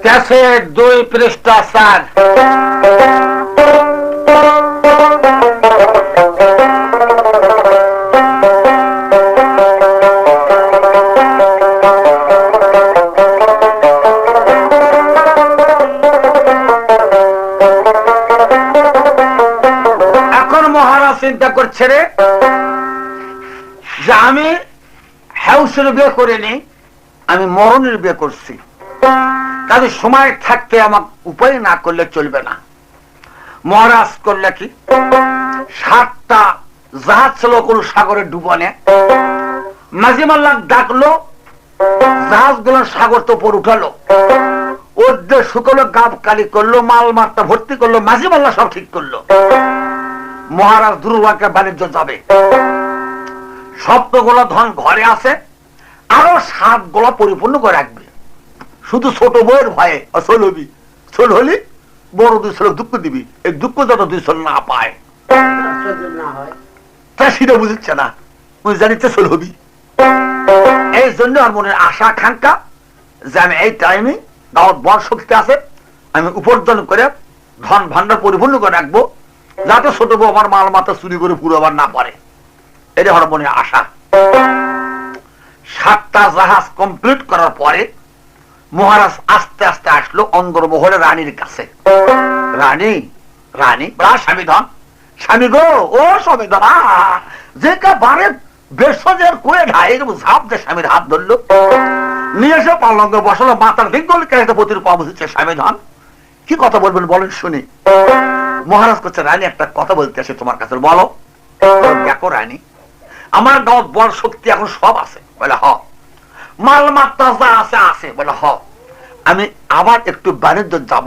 Cassette 2 পৃষ্ঠা 4। এখন মহারাজ চিন্তা করছে রে যে আমি হাউসের বিয়ে করিনি, আমি মরণের বিয়ে করছি, কাজে সময় থাকতে আমার উপায় না করলে চলবে না। মহারাজ করলে কি 7টা জাহাজ ছিল কোন সাগরে ডুবানে, মাঝি মাল্লা ডাকলো, জাহাজ গুলো সাগর তো উপর উঠালো, ওদের শুকলো, গাব কালি করলো, মাল মাত্রা ভর্তি করলো, মাঝি মাল্লা সব ঠিক করলো। মহারাজ দুর্বাকে বাণিজ্য যাবে, সবগুলো ধন ঘরে আছে, আরো 7 গোলা পরিপূর্ণ করে রাখবে। শুধু ছোট বউয়ের ভয়ে চল হবি, চল হলি বড় 2 ছেলে দুঃখ দিবি, এই দুঃখ যত 2 ছেলে না পায় তা সেটা বুঝছে না, তুই জানিস চল হবি। এই জন্য আর মনের আশা আকাঙ্ক্ষা যে আমি এই টাইমে দাওয়াত বড় শক্তি আছে, আমি উপার্জন করে ধন ভান্ডার পরিপূর্ণ করে রাখবো, যাতে ছোট বউ আমার মাল মাথা চুরি করে পুরো আবার না পারে। এটা আমার মনের আশা। 7টা জাহাজ কমপ্লিট করার পরে মহারাজ আস্তে আস্তে আসলো অন্দরমহলে রানীর কাছে। রানী, রানী স্বামীধন, স্বামী গো, ও স্বামীধন, যে বারে বেশজের কুয়ে ঢাই ঝাপ দিয়ে স্বামীর হাত ধরলো, নিয়ে এসে পালঙ্গে বসালো, মাথার দিক করলে কেটে পতির পা বুঝছে। স্বামীধন কি কথা বলবেন বলেন শুনি। মহারাজ করছে রানী একটা কথা বলতে আসে তোমার কাছে, বলো। দেখো রানী, আমার গাঁত বড় শক্তি এখন সব আছে, বলে হ, মাল মাত্রা যা আছে আছে, বলে হ, আমি আবার একটু বাণিজ্য যাব,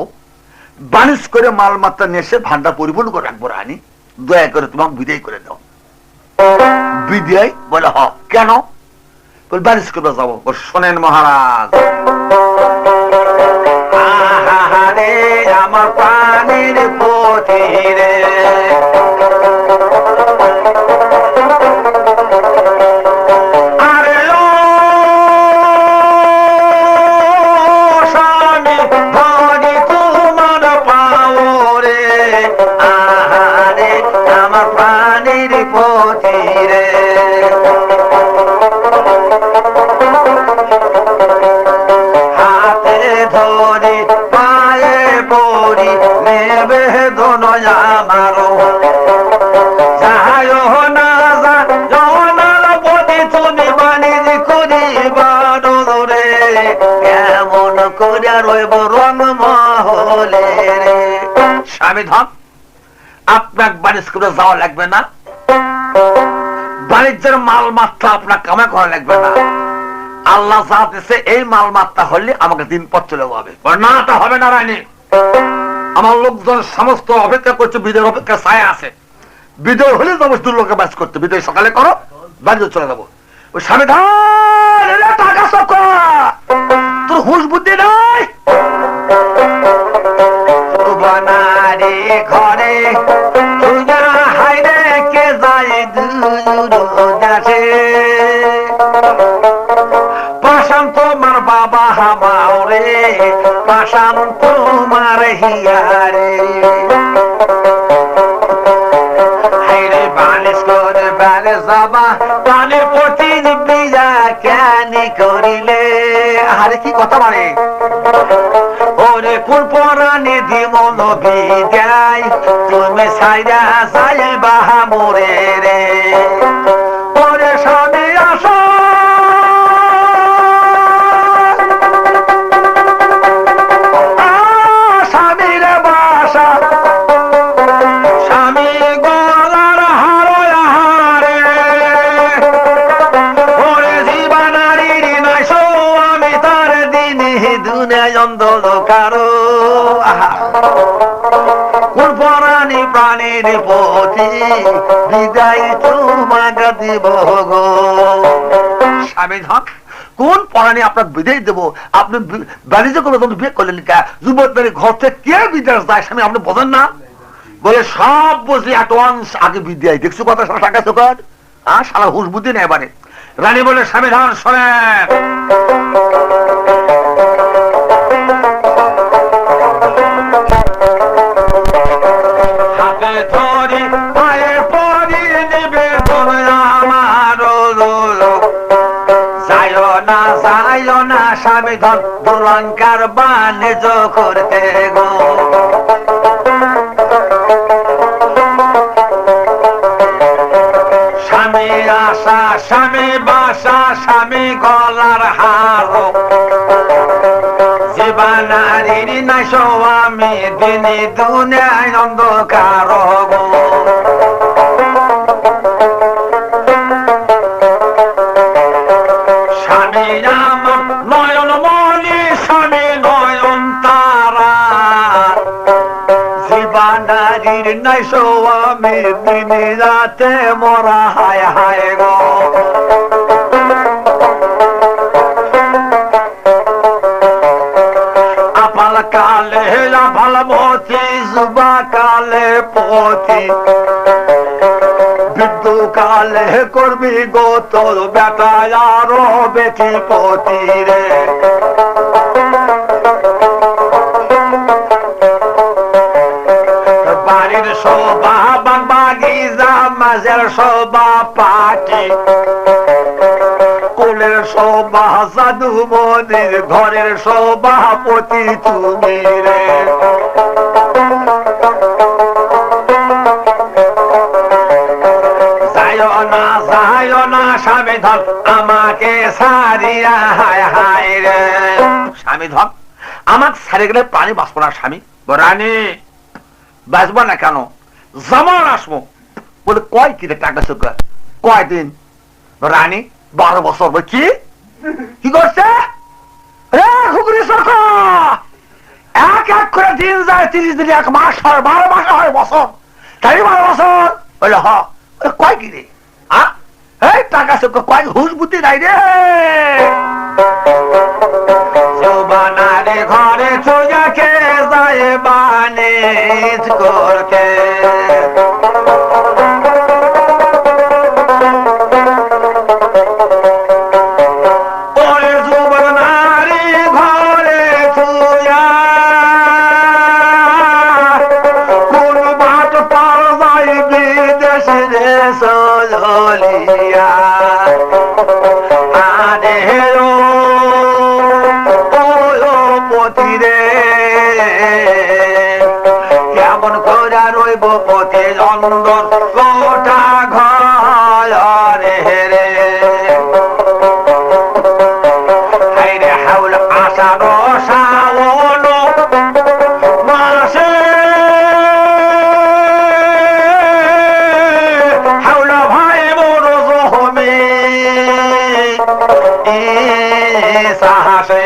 বাণিজ্য করে মাল মাত্রা নিয়ে এসে ভান্ডার পরিপূর্ণ করে রাখবো। রানী দয়া করে তোমাকে বিদায় করে দাও। বিদায়, বলে হ, কেন? বলে বাণিজ্য করে যাবো। শোনেন মহারাজ, আমার পানির পথে রে, স্বামীধন আপনার বাণিজ্য করে যাওয়া লাগবে না, বাণিজ্যের মাল মাত্রা আপনার কামে করা লাগবে না, আল্লাহ যা দিচ্ছে এই মাল মাত্রা হলে আমাকে দিন পথ চলে যাবে। না, তা হবে না রানী, আমার লোকজন সমস্ত অপেক্ষা করছে, বিদের অপেক্ষা ছায়া আছে, বিদয় হলে যাবো দুর্লোকে বাস করতে, বিদয় সকালে করো, বাণিজ্য চলে যাবো। ওই স্বামীধন টাকা চক্র, তোর হুঁশ বুদ্ধি নাই, ঘরে হাইরে কে যায় পাশান তোমার বাবা হামারে, পাশান তোমার হিয়ারে, হাইরে বালিশ করে বেলে যাবা, পানির প্রতি বিয়া কেন করিলে। আরে কি কথা মানে, ওরে কোন পরাণে দিমন বিদায়, তুমি সাইরা যাইবা মোরে রে, ওরে স্বামী আসো, স্বামীর বাসা, স্বামী গলার হারে, ওরে জীবনারীর নাইছো আমি তার দিনে দুনিয়ায় অন্ধকারো, কোন পরাণী প্রাণীর পথে বিদায় তোমাকে দিব গো। স্বামীধন কোন পরাণী আপনার বিদায় দেবো, আপনি বাণিজ্য করে বিয়ে করলেন কে? যুবক ঘর থেকে কে বিদেশ যায় স্বামী, আপনি বোঝেন না? বলে সব বুঝি অ্যাডভান্স আগে বিদায়। দেখছো কথা টাকা চোখর, সারা হুশ বুদ্ধি নেই এবারে। রানী বলে স্বামীধন শোনেন, স্বামী ধন দুলঙ্কার বাণিজ্য করতে গো। স্বামী আশা স্বামী বাসা স্বামী গলার হার, জীবনারীর নাই স্বামী দিনে দুনিয়ায় অন্ধকার গো। স্বামী আমার নয়ন মনি স্বামী নয়ন তারা, জীবনারীর নাই স্বামী দিনে রাতে মরা হায় হায় গো। আপাল কালে আপাল মতি যুবা কালে পতি, বৃদ্ধ কালে করবি গো তোর বেটা আরো বেটি পতি রে। বাড়ির শোভা বাগিজা মাঝের শোভা পাটি, কুলের শোভা সাধু মনির ঘরের সভাপতি তুমি রে। যায় না স্বামী ধন আমাকে সারিয়া হায় হায় রে। স্বামী ধন আমাকে সারি গেলে প্রাণী বাঁচবো না স্বামী। রানী বাঁচবো না কেন? যেমন আসবো বলে কয় কি রে টাকা চোখ কয়দিন? রানী 12 বছর। কি কি করছে? এক এক করে দিন যায়, 30 দিন 1 মাস হয়, 12 মাস হয় বছর, তাই 12 বছর বলে হ। কয় কি রে? টাকা চোখ কয় হুশ বুদ্ধি নাই রে। যৌবনারে ঘরে চোজাকে যায় বাণিজ্য করতে, কেমন করে রইব পথে অন্দর গোটা ঘরে রে। হাইরে হাউল আষাঢ় শ্রাবণ মাসে, হাউল ভাই মোর জহমে সাহসে,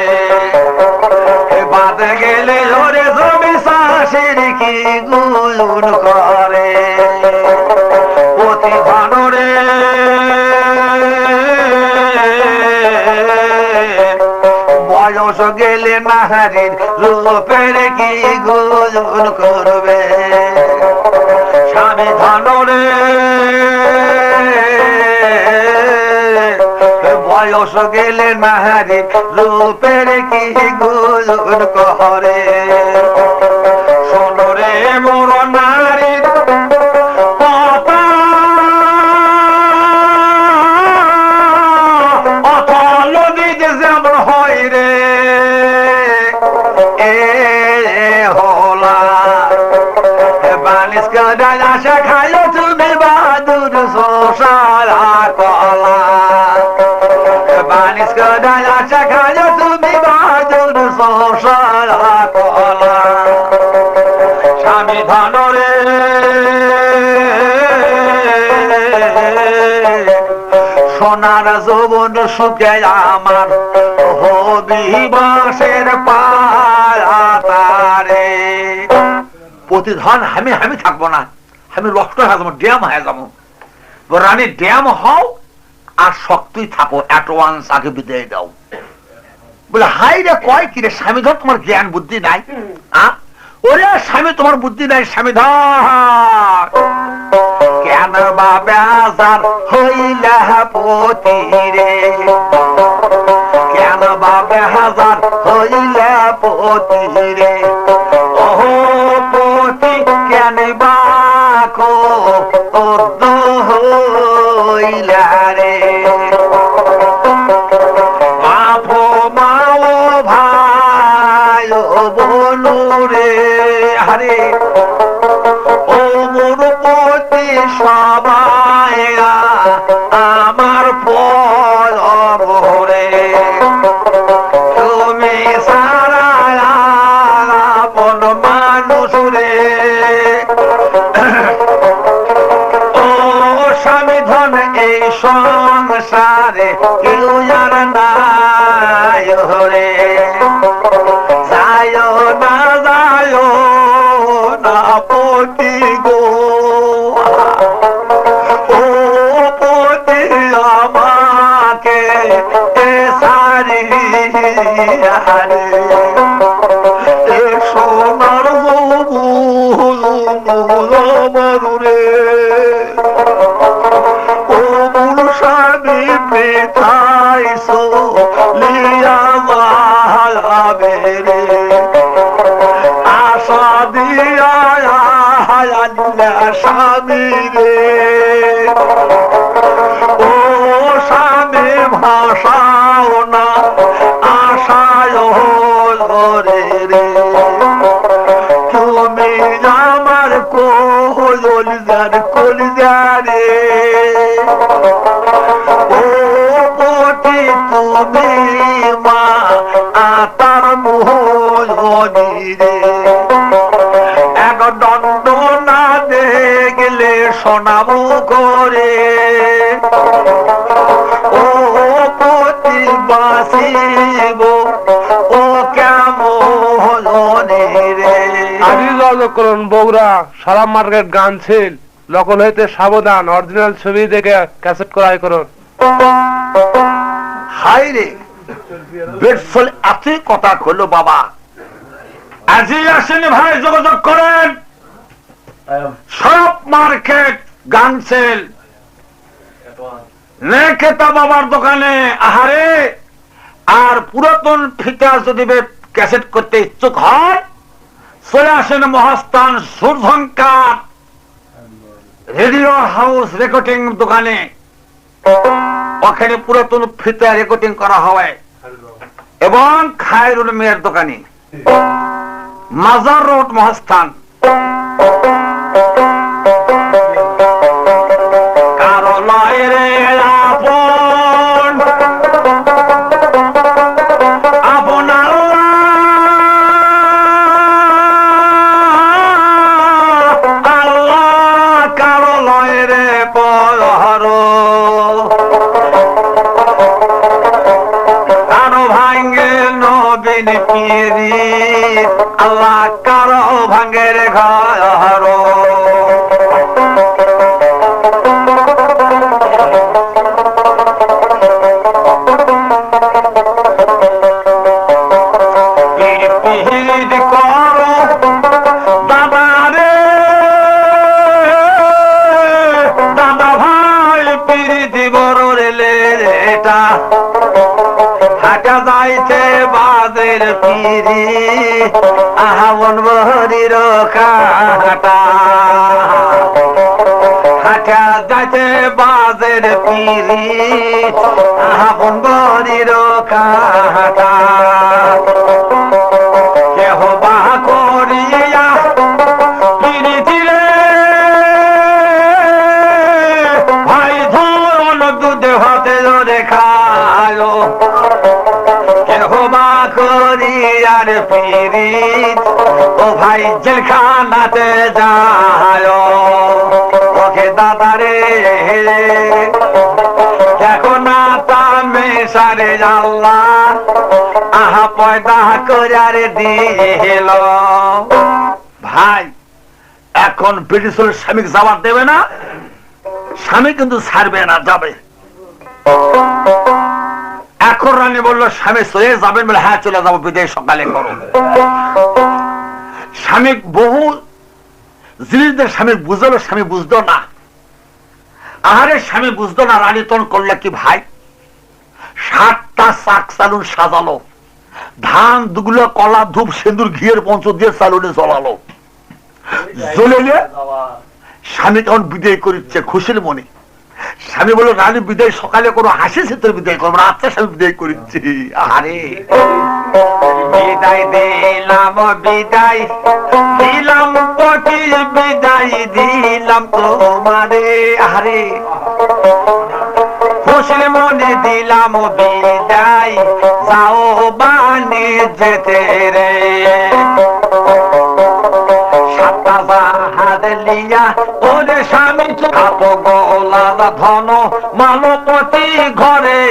বাদ গেলে ধরে জমি চাষের কি গুণ করে প্রতিভানরে। বয়স গেলে নারীর রূপের কি গুণ করবে স্বামী ধনরে। বয়স গেলে নারী রূপের কি গুণ করে। সোনরে মোর নারীর কথা অথল দিতে যেমন হয় রে। এ হলা বালিশ কাদায় আশা খাইও তুমি বাদুর শোষারা কলা, বালিশ কাদায় আশা খাইও তুমি বাদুর শোষারা কলা। স্বামী ধনরে সোনার যৌবন সুখে আমার হবি বাঁশের পারে। প্রতিধন আমি আমি থাকবো না, আমি রক্ত হয়ে যাবো, ড্যাম হয়ে যাবো। রানী ড্যাম হও আর শক্তই থাকো, অ্যাডভান্স আগে বিদায় দাও। বলে হাই রে কয় কি রে স্বামী ধর তোমার জ্ঞান বুদ্ধি নাই? ওরে স্বামী তোমার বুদ্ধি নাই স্বামী ধর। কেন বা বেজার হইলা পতি রে, কেন বা বেজার হইলা পতি রে। ও পতি কেন বা হইলা রে। বাপ মা ও বনুরে হারে ও মুরপতি সবাই আমার পরে তুমি সারা আপন মানুষ রে ও স্বামী ধন এই সংসারে কেউ আর নাই রে যায় না পতি গো ও পতি আমাকে এ সারি এ সোনার মরুরে ও মূল স্বামী পেথাইছো লিয়া বেরে আশা দিয়া স্বামী রে ও স্বামী ভাষাও না আশায় রে রে তুমি আমার কলিজারে ও পতি তুমি মা আতার মোহনী রে এক দণ্ড না দেখলে শোনাবো করে ও পতি বাসিব ও কেমন রে করুন বগুড়া সারা মার্কেট গান ছিল লকল হইতে সাবধান অরিজিনাল ছবি দেখে ক্যাসেট ক্রয় করুন। হাই রে বেডফুল এতই কথা কইলো বাবা আজই আসেন ভাই যোগাযোগ করেন সব মার্কেট গান সেল নেকেতা বাবার দোকানে আহারে আর পুরাতন ফিতা যদি ক্যাসেট করতে ইচ্ছুক হয় চলে আসেন মহাস্থান সুরঝঙ্কার রেডিও হাউস রেকর্ডিং দোকানে ওখানে পুরাতন ফিতা রেকর্ডিং করা হয় এবং খায়রুল মেয়ের দোকানে মাজার রোড মহাস্থান কারো লয় রে আপন আপন আল্লাহ কারো লয় রে পর কারো ভাঙ্গে নবীন পিরি আল্লাহ কারো ভাঙ্গের ঘর হাটা যাইছে বাজের পিরি আহাবন বহরির কাটা হাটা যাইছে বাজের পিরি আহাবন বহরির কাটা কেহ বা করিয়া পিরি দিলে ভাই ধন দুধে হাতে দেখায় কেহবা করিয়ার পিরিত ও ভাই জেলখানাতে যায় ওকে দাদারে দেখো না তামে সারে আল্লাহ আহা পয়দা করিয়ার দিল ভাই এখন ব্রিটিশের স্বামীকে জবাব দেবে না স্বামী কিন্তু ছাড়বে না যাবে এখন রানী বললো স্বামী চলে যাবেন বলে হ্যাঁ চলে যাবো বিদায় সকালে করো স্বামী বহু জিনিসদের স্বামী বুঝলো স্বামী বুঝতো না আহারে স্বামী বুঝতো না রানী তখন করলে কি ভাই 7টা চাক চালুন সাজালো ধান দুগুলো কলা ধূপ সিঁদুর ঘিয়ের পঞ্চ দিয়ে চালুনে জ্বলালো জ্বলেলে স্বামী তখন বিদায় করিচ্ছে খুশির মনে স্বামী বলল রানী বিদায় সকালে কোনো হাসি চিত্র বিদায় করবো না। আচ্ছা স্বামী বিদায় করেছি। আরে বিদায় দিলাম বিদায় দিলাম পতি বিদায় দিলাম তোমারে। আরে খুশি মনে দিলাম বিদায় যাও বানে যেতে রে। সাতটা জাহাজ লিয়া ওরে স্বামী গোলার ধন মালপতি ঘরে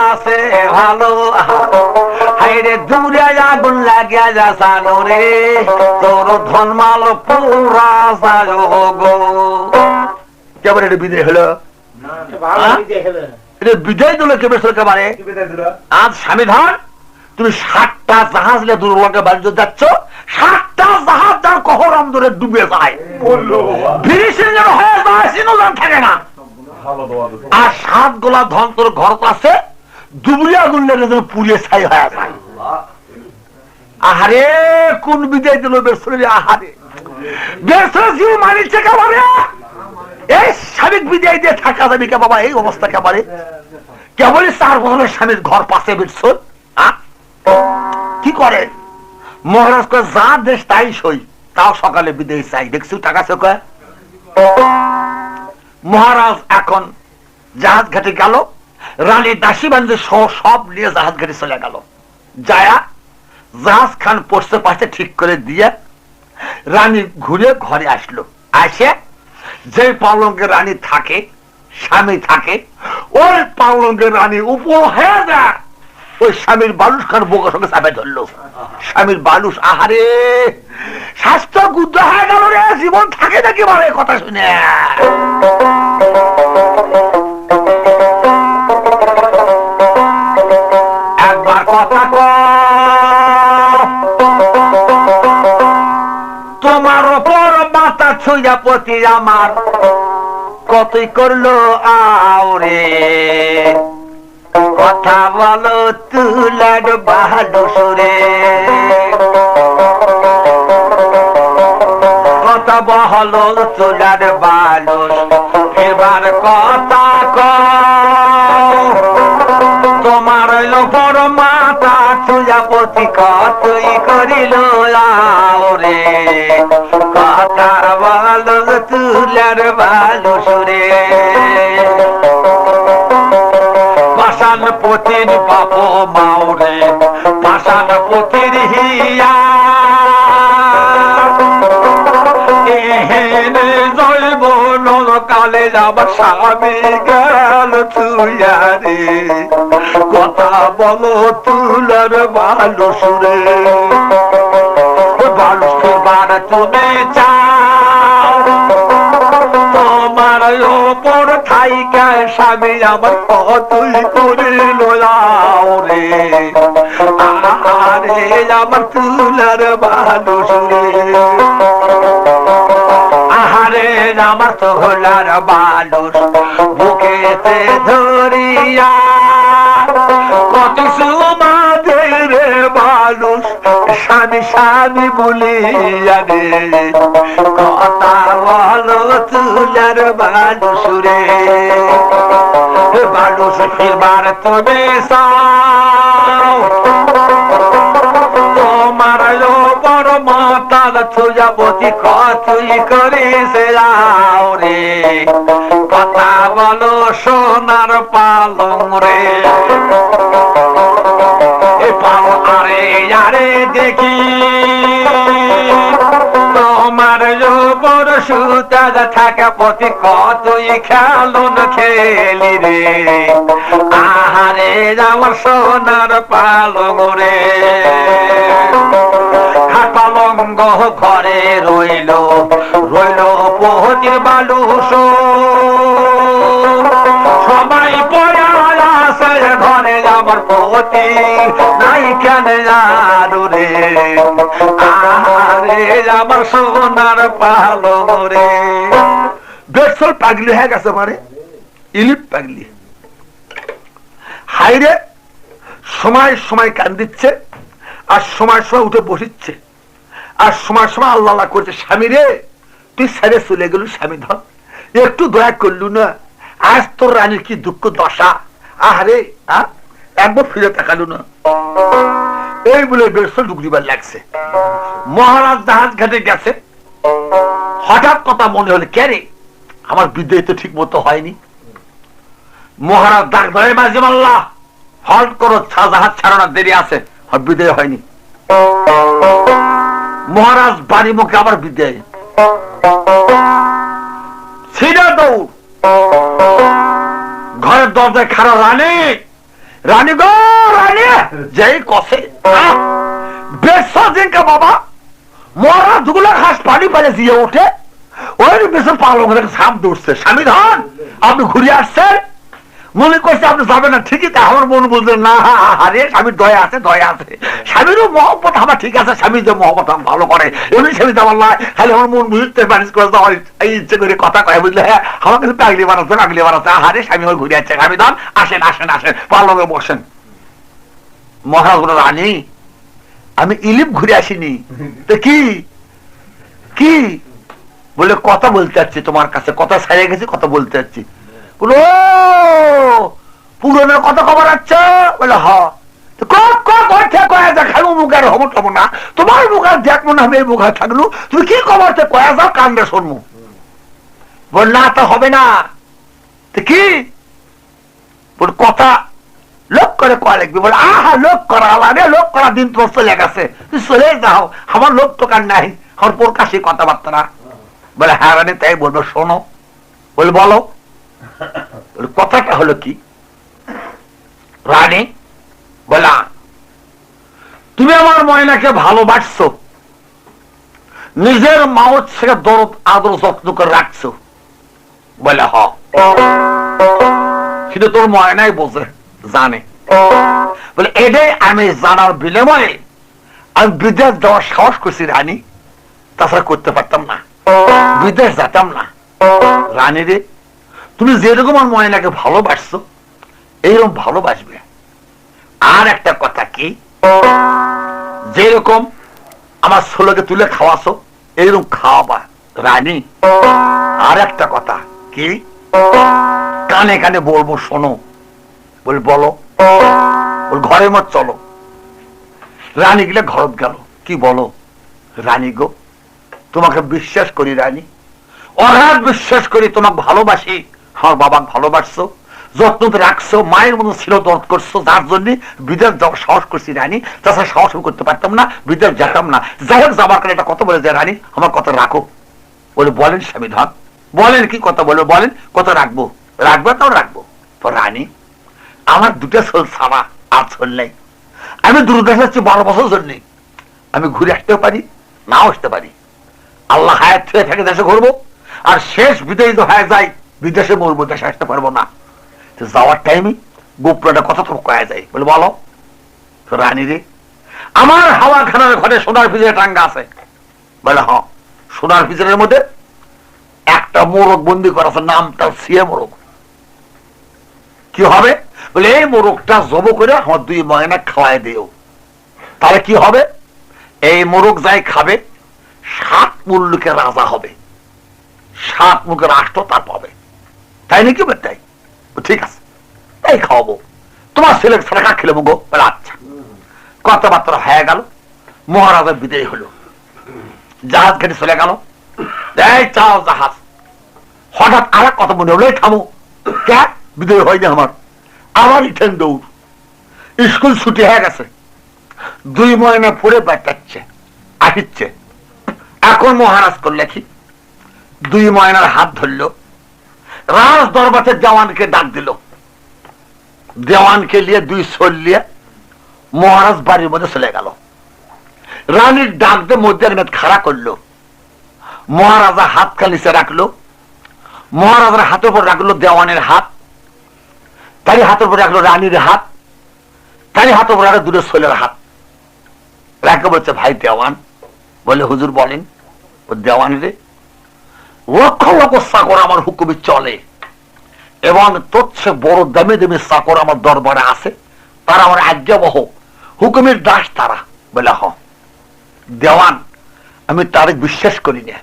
আছে ভালো। হাইরে দূরে আগুন লাগিয়া যাসানো রে তোর ধন মাল পুরা যায় গো। কেমন এটা বিদায় হলো? এটা বিদায় দিল কেবল একেবারে। আজ স্বামী ধন তুমি 7টা জাহাজ নিয়ে দুর্লভকে বাণিজ্য যাচ্ছ, 7টা জাহাজ যার কহর অন্দরে ডুবে যায়, হয়ে যায়, সিনোজন থাকে না। আর 7 গোলা ধন তোর ঘর আছে দুবলিয়া গুনলে পুড়িয়ে ছাই হয়ে যায়। আহারে কোন বিদায় দিল বেসরে। আহারে বেসরে জীব মানিছে কেবারে। এই স্বামী বিদায় দিয়ে থাকা যাবে কে বাবা? এই অবস্থা কেবারে কেবলই 4 বছরের স্বামীর ঘর পাশে বেসর কি করে? মহারাজ কয় যা দেশ তাই সই, তাও সকালে বিদায় চাই। দেখছি টাকা চোখে। মহারাজ এখন জাহাজ ঘাটে গেল, রানী দাসী বান্ধে সব নিয়ে জাহাজ ঘাটে চলে গেল। যায়া জাহাজ খান পড়তে পাশে ঠিক করে দিয়ে রানী ঘুরে ঘরে আসলো। আসে যে পালঙ্কে রানী থাকে, স্বামী থাকে, ওই পালঙ্কে রানী উপর হয়ে যায়। ওই স্বামীর বালুস খান বোকার সঙ্গে চাপে ধরলো। স্বামীর বালুস আহারে স্বাস্থ্য গুদ্ধ হয়ে গেল রে। জীবন থাকে নাকি বলে কথা শুনে। একবার কথা তোমার ওপর মাথা ছুঁয়া পতি আমার কতই করলো আওরে। কথা বলো তুলার বাহাদু সুরে, কথা বহলো তুলার বালুস। এবার কথা তোমার লোপর মাতা ছুঁয়া পতি কতই করিল আওরে। কথা বলো তুলার বালু সুরে। পাষাণ পতির বাপ মাওরে পাষাণ পতির হিয়া জৈব কালে যাবার স্বামী গেল তুইয়া রে। কথা বলো তুলার বালু সুরে। বালু সুবার তুমি চাও তোমার ওপর থাইকা স্বামী আমার কতই করিল রে। আরে আমার তুলার বালু সুরে। আহারে আমার তোলার বালুস বুকেতে ধরিয়া কত সুমাদে রে বালুস স্বামী স্বামী বলিয়া রে। কথা বলো তুলার বালুস রে। বালুস ফিরবার তুমি চাও তোমার বড় মাতার ছুজাপতি কতই করেছে রে। কথা বলো সোনার পালং রে। আরে আরে দেখি তোমার বড় সুতা থাকা পতি কতই খেলুন খেলি রে। আহারে আমার সোনার পালং রে। পালঙ্গ ঘরে রইল রইল পতির বালুস। সবাই পড়ে আছে ঘরে আমার পতি নাই কেন জানু রে। আরে আমার সোনার পালং রে। বেসল পাগলি হয়ে গেছে মানে ইলিপ পাগলি। হাইরে সময় সময় কান দিচ্ছে আর সময় সময় উঠে বসিচ্ছে আর সময় সময় আল্লাহ আল্লাহ করছে। স্বামী রে তুই ছেড়ে চলে গেল, স্বামী ধর একটু দয়া করলু না। আজ তোর রানীর কি দুঃখ দশা, আহারে একবার ফিরে তাকালো না। এই বলে বেরসল ডুকরিবার লাগছে। মহারাজ জাহাজ ঘাটে গেছে, হঠাৎ কথা মনে হলো, কে রে আমার বিদায় তো ঠিক মতো হয়নি। মহারাজ ডাক ধরে, মাঝে মাল্লা হল্ট করো, জাহাজ ছাড়ানোর দেরি আছে, বিদায় হয়নি। মহারাজ বাড়ি মুখে আবার বিদায়, ছিড়া দৌড়, ঘরের দরজায় খাড়া রানী, রানী গো রানী, যেই কষে বেসা বাবা, মহারাজ দুগুলো ঘাস পানি পালে দিয়ে ওঠে, ওই বেসর পালঙ্গের সাপ দৌড়ছে। স্বামী ধন আপনি ঘুরে আসছেন, মনে করছে আপনি যাবেন না, ঠিকই তা আমার মন বুঝলেন না। আরে স্বামীর দয়া আছে, দয়া আছে, স্বামীরও মহব্বত আমার ঠিক আছে, স্বামী যে মহব্বত আমার ভালো করে, এমনি স্বামী আমার নয়, খালি আমার মন বুঝতে ম্যানেজ করে দেওয়ার ইচ্ছে করে কথা কয়, বুঝলে? হ্যাঁ আমার কাছে পাগলি বানাচ্ছে, পাগলি বানাচ্ছে। আরে স্বামী আমার ঘুরে আসছে, স্বামী ধন আসেন আসেন আসেন, পালঙ্গে বসেন। মহারাজ বলে, রানী আমি ইলিপ ঘুরে আসিনি তো কি কি বলে, কথা বলতে যাচ্ছি তোমার কাছে, কথা ছাড়িয়ে গেছি, কথা বলতে যাচ্ছি। বলো পুরনের কথা খবর আছে? বলে হ। তোমার মুখে দেখবো না, আমি এই মুখে থাকলো, তুমি কি খবর কয়া যাও, কান্দে শুনবো। বল না তা হবে না, কি বল কথা লোক করে কয়া লাগবে। বলে আহা লোক করা আলাদা, লোক করা দিন তোমার চলে গেছে, তুই চলে যাও, আমার লোক তো কার নাই, আমার প্রকাশে কথাবার্তা না। বলে হ্যাঁ রানী তাই বলবো, শোনো। বলে বলো। কথাটা হলো কি রানী? বলা তুমি আমার ময়নাকে ভালোবাসছো, নিজের মাওত থেকে দরদ আদর যত্ন করে রাখছো। বলে হ, কিন্তু তোর ময়নাই বোঝে, জানে। বলে এটাই আমি জানার বিনিময়ে আমি বিদেশ যাওয়ার সাহস করছি রানী, তাছাড়া করতে পারতাম না, বিদেশ যেতাম না। রানী রে তুমি যেরকম আমার ময়নাকে ভালোবাসছো এইরকম ভালোবাসবে। আর একটা কথা কি, যেরকম আমার ছোলকে তুলে খাওয়াছো এইরকম খাওয়াবা রানী। আর একটা কথা কি, কানে কানে বলবো, শোনো। বল বলো। বল ঘরের মত চলো। রানী গেলে ঘরত গেল, কি বলো? রানী গো তোমাকে বিশ্বাস করি রানী, অগাধ বিশ্বাস করি, তোমাকে ভালোবাসি, আমার বাবাকে ভালোবাসছো, যত্ন রাখছো, মায়ের মতো ছিল দরদ করছো, যার জন্য বিদেশ যাওয়ার সাহস করছি রানী, তাছাড়া সাহস করতে পারতাম না, বিদেশ যেতাম না। যাই হোক যাবার কারণে একটা কথা বলে যায় রানী, আমার কথা রাখো। বলে বলেন স্বামী ধন, বলেন কি কথা বলবো, বলেন কথা রাখবো। রাখবো তাও রাখবো। তো রানী আমার দুটো ছোল ছাড়া আর ছোল নেই, আমি দুর্গাশ হচ্ছে 12 বছর জন্য, আমি ঘুরে আসতেও পারি নাও আসতে পারি, আল্লাহ হায়াত ছেড়ে থাকে দেশে ঘুরবো, আর শেষ বিদেশ হয়ে যায় বিদেশে মরবো, দেশে আসতে পারবো না। যাওয়ার টাইমে গোপটা কথা তো কয়া যায়। বলে বলো। রানী রে আমার হাওয়া খানার ঘরে সোনার পিজের টাঙ্গা আছে। বলে হ, সোনার পিজের মধ্যে একটা মোরগ বন্দি করা আছে, নামটা সিয়ে মোরগ। কি হবে? বলে এই মোরগটা জব করে আমার 2 ময়না খাওয়াই দিও, তাহলে কি হবে? এই মোরগ যাই খাবে 7 মুল্লুকের রাজা হবে, 7 মুখের রাষ্ট্র তার পাবে। তাই নাকি? তাই ঠিক আছে, তাই খাওয়াবো। তোমার ছেলে সারা খেলে মুগো। বলে আচ্ছা। কথাবার্তা হয়ে গেল, মহারাজের বিদায় হলো, জাহাজ ঘাটে চলে গেল। এই চাও জাহাজ। হঠাৎ আর কথা মনে হলো, থামো, কে বিদায় হয়নি আমার, আবার ইঠেন দৌড়। স্কুল ছুটি হয়ে গেছে, 2 ময়না পরে বেটাচ্ছে আসছে। এখন মহারাজ করলে কি, 2 ময়নার হাত ধরল, রাজ দরবারের দেওয়ানকে ডাক দিল, দেওয়ানকে নিয়ে 2 সোল নিয়ে মহারাজ বাড়ির মধ্যে চলে গেল। রানীর ডাক দিয়ে মধ্যে খাড়া করলো, মহারাজা হাত খালিছে রাখলো, মহারাজার হাতের উপর রাখলো দেওয়ানের হাত, তারই হাতের উপর রাখলো রানীর হাত, তারই হাতের উপর রাখলো 2 সোলের হাত। রাখে বলছে, ভাই দেওয়ান। বলে হুজুর বলেন। দেওয়ান রে লক্ষ লক্ষ চাকর আমার হুকুমে চলে, এবং তোর বড় দামে দামে চাকর আমার দরবারে আছে, তারা আমার আজ্ঞাবহ, হুকুমের দাস তারা। বলে হ। দেওয়ান আমি তারে বিশ্বাস করি না,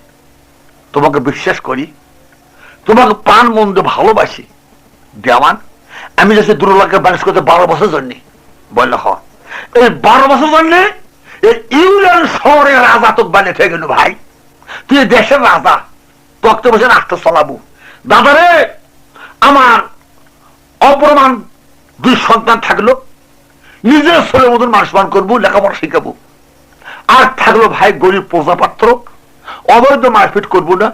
তোমাকে বিশ্বাস করি, তোমাকে প্রাণ মন্দ ভালোবাসি, দেওয়ান আমি যাচ্ছি 2 লাখকে ব্যালেন্স করতে 12 বছর জন্য। বললে হ এই 12 বছর জন্য ইংল্যান্ড শহরের রাজা তো বানিয়ে থেকে গেল। ভাই তুই দেশের রাজা, তক্তে বসে রাষ্ট্র চালাবো। দাদারে আমার অপ্রমাণ 2 সন্তান থাকলো, নিজের ছেলের মতন মানুষ মান করবো, লেখাপড়া শিখাবো। আর থাকলো ভাই গরিব প্রজাপাত্র, অবৈধ মারপিট করবো না,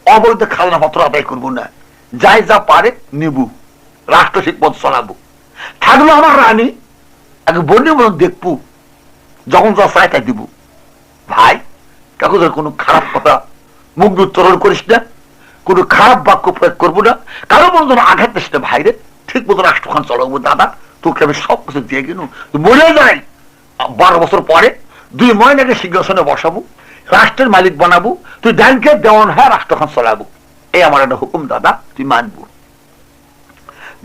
অবৈধ খাজনা পত্র আদায় করবো না, যাই যা পারে নিব, রাষ্ট্র শিক্ষক চালাবো। থাকলো আমার রানী, আগে বন্যের মতন দেখবো, যখন যা চাই তাই দিব। ভাই কাকুদের কোনো খারাপ কথা মুখ উচ্চারণ করিস না, কোনো খারাপ বাক্য প্রয়োগ করবো না, কারো মনে আঘাত দিস না। ভাইরে ঠিক মতো রাষ্ট্রখান চালাবো। দাদা তোকে আমি সব কিছু দিয়ে গেল, মরে যাই 12 বছর পরে 2 মহিলাকে সিংহাসনে বসাবো, রাষ্ট্রের মালিক বানাবো, তুই ব্যাংকের দেওয়ান হ্যাঁ রাষ্ট্রখান চালাবো। এই আমার একটা হুকুম দাদা, তুই মানবো।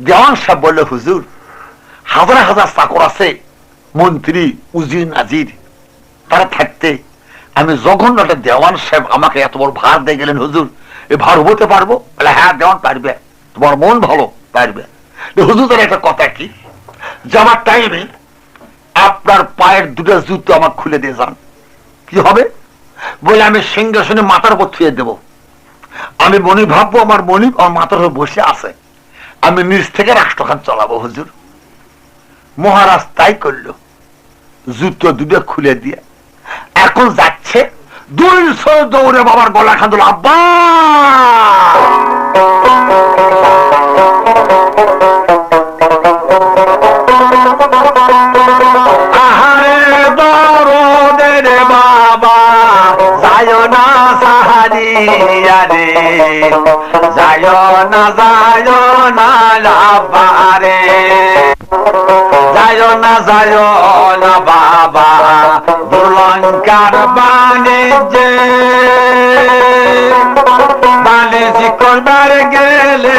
দেওয়ান সাহেব বললে হুজুর হাজার হাজার চাকর আছে, মন্ত্রী উজির নাজির, তারা থাকতে আমি জঘন্য একটা দেওয়ান সাহেব আমাকে এত বড় ভার দিয়ে গেলেন হুজুর, এ ভার হতে পারবো? বলে হ্যাঁ দেওয়ান পারবে, তোমার মন ভালো পারবে। হুজুর তার একটা কথা কি, যাওয়ার টাইমে আপনার পায়ের 2টা জুতো আমাকে খুলে দিয়ে যান। কি হবে? বলে আমি সিংহাসনে মাথার উপর ছুঁয়ে দেবো। আমি মনি ভাববো আমার মনি আমার মাথার উপর বসে আছে, আমি নিজ থেকে রাষ্ট্রখান চালাবো। হুজুর মহারাজ তাই করলো, জুতো 2টা খুলে দিয়ে এখন যাচ্ছে 200 দৌড়ে বাবার গলা খান দিল, আব্বা যায় না লাভারে, যায় না বাবা দুলঙ্কার বাণিজ্যে, বাণিজ্য করবার গেলে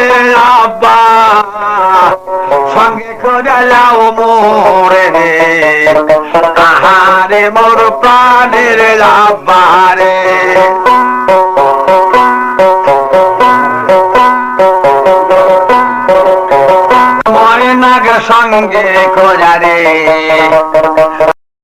আব্বা সঙ্গে করে যাও মোরে রে, আহারে মোর প্রাণের আব্বারে। সঙ্গে খোঁজারে